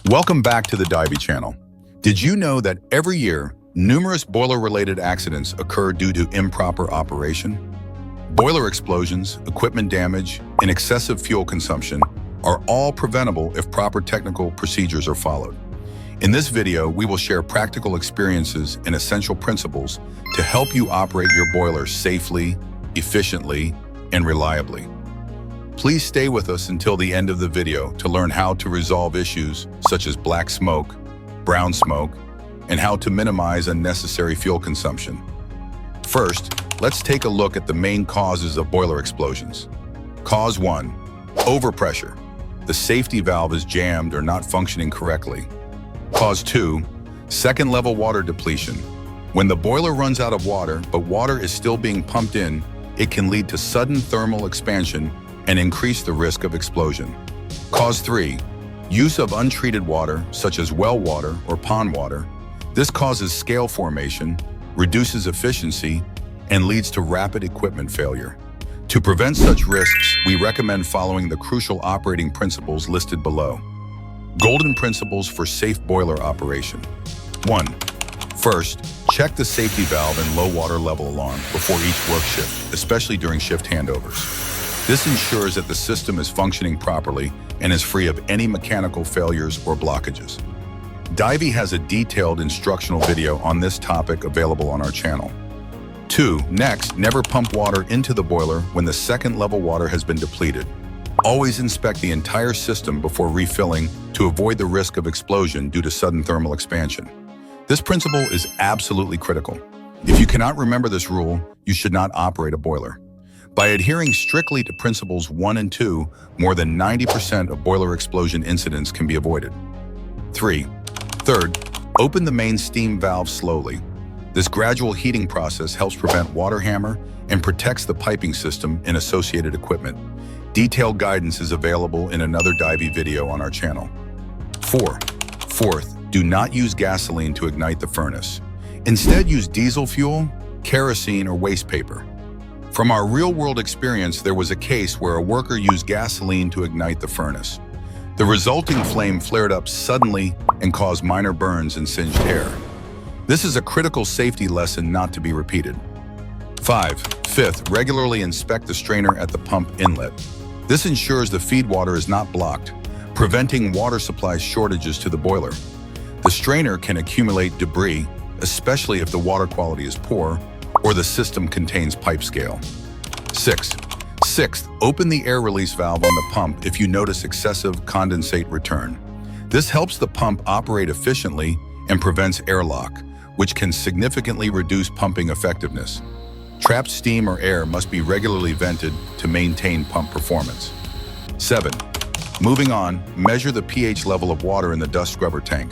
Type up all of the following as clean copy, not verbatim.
Welcome back to the Divey channel. Did you know that every year, numerous boiler-related accidents occur due to improper operation? Boiler explosions, equipment damage, and excessive fuel consumption are all preventable if proper technical procedures are followed. In this video, we will share practical experiences and essential principles to help you operate your boiler safely, efficiently, and reliably. Please stay with us until the end of the video to learn how to resolve issues such as black smoke, brown smoke, and how to minimize unnecessary fuel consumption. First, let's take a look at the main causes of boiler explosions. Cause 1. Overpressure. The safety valve is jammed or not functioning correctly. Cause 2. Second-level water depletion. When the boiler runs out of water, but water is still being pumped in, it can lead to sudden thermal expansion and increase the risk of explosion. Cause 3. Use of untreated water, such as well water or pond water. This causes scale formation, reduces efficiency, and leads to rapid equipment failure. To prevent such risks, we recommend following the crucial operating principles listed below. Golden principles for safe boiler operation. 1. First, check the safety valve and low water level alarm before each work shift, especially during shift handovers. This ensures that the system is functioning properly and is free of any mechanical failures or blockages. Divey has a detailed instructional video on this topic available on our channel. 2. Next, never pump water into the boiler when the second-level water has been depleted. Always inspect the entire system before refilling to avoid the risk of explosion due to sudden thermal expansion. This principle is absolutely critical. If you cannot remember this rule, you should not operate a boiler. By adhering strictly to principles 1 and 2, more than 90% of boiler explosion incidents can be avoided. 3. Third, open the main steam valve slowly. This gradual heating process helps prevent water hammer and protects the piping system and associated equipment. Detailed guidance is available in another Divey video on our channel. 4. Fourth, do not use gasoline to ignite the furnace. Instead, use diesel fuel, kerosene, or waste paper. From our real-world experience, there was a case where a worker used gasoline to ignite the furnace. The resulting flame flared up suddenly and caused minor burns and singed hair. This is a critical safety lesson not to be repeated. 5. Fifth, regularly inspect the strainer at the pump inlet. This ensures the feed water is not blocked, preventing water supply shortages to the boiler. The strainer can accumulate debris, especially if the water quality is poor or the system contains pipe scale. 6. Sixth, open the air release valve on the pump if you notice excessive condensate return. This helps the pump operate efficiently and prevents airlock, which can significantly reduce pumping effectiveness. Trapped steam or air must be regularly vented to maintain pump performance. 7. Moving on, measure the pH level of water in the dust scrubber tank.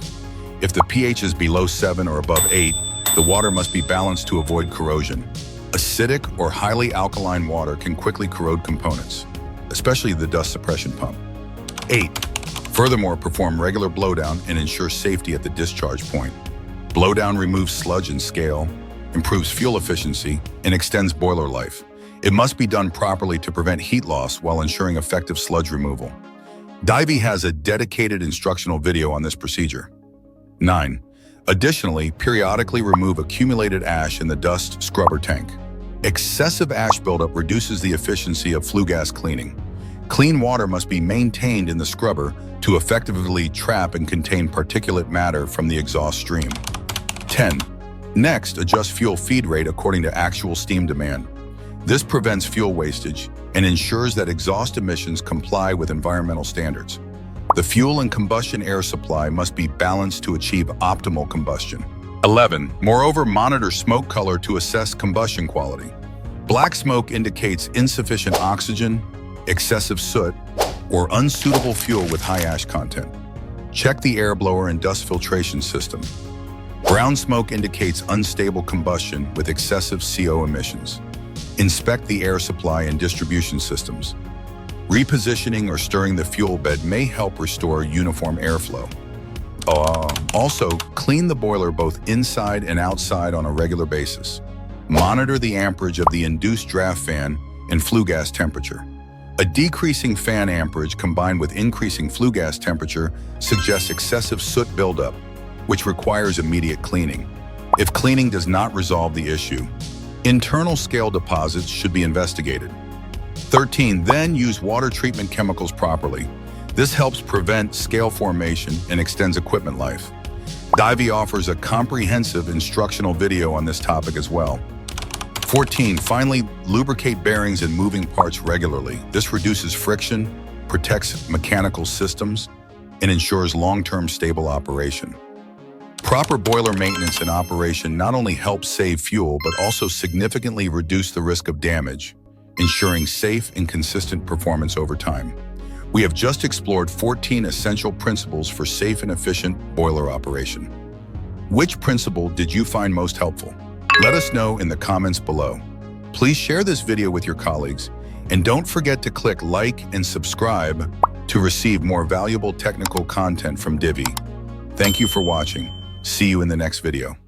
If the pH is below 7 or above 8, the water must be balanced to avoid corrosion. Acidic or highly alkaline water can quickly corrode components, especially the dust suppression pump. 8. Furthermore, perform regular blowdown and ensure safety at the discharge point. Blowdown removes sludge and scale, improves fuel efficiency, and extends boiler life. It must be done properly to prevent heat loss while ensuring effective sludge removal. Divey has a dedicated instructional video on this procedure. 9. Additionally, periodically remove accumulated ash in the dust scrubber tank. Excessive ash buildup reduces the efficiency of flue gas cleaning. Clean water must be maintained in the scrubber to effectively trap and contain particulate matter from the exhaust stream. 10. Next, adjust fuel feed rate according to actual steam demand. This prevents fuel wastage and ensures that exhaust emissions comply with environmental standards. The fuel and combustion air supply must be balanced to achieve optimal combustion. 11. Moreover, monitor smoke color to assess combustion quality. Black smoke indicates insufficient oxygen, excessive soot, or unsuitable fuel with high ash content. Check the air blower and dust filtration system. Brown smoke indicates unstable combustion with excessive CO emissions. Inspect the air supply and distribution systems. Repositioning or stirring the fuel bed may help restore uniform airflow. Also, clean the boiler both inside and outside on a regular basis. Monitor the amperage of the induced draft fan and flue gas temperature. A decreasing fan amperage combined with increasing flue gas temperature suggests excessive soot buildup, which requires immediate cleaning. If cleaning does not resolve the issue, internal scale deposits should be investigated. 13. Then use water treatment chemicals properly. This helps prevent scale formation and extends equipment life. Divey offers a comprehensive instructional video on this topic as well. 14. Finally, lubricate bearings and moving parts regularly. This reduces friction, protects mechanical systems, and ensures long-term stable operation. Proper boiler maintenance and operation not only helps save fuel, but also significantly reduce the risk of damage, ensuring safe and consistent performance over time. We have just explored 14 essential principles for safe and efficient boiler operation. Which principle did you find most helpful? Let us know in the comments below. Please share this video with your colleagues, and don't forget to click like and subscribe to receive more valuable technical content from Divey. Thank you for watching. See you in the next video.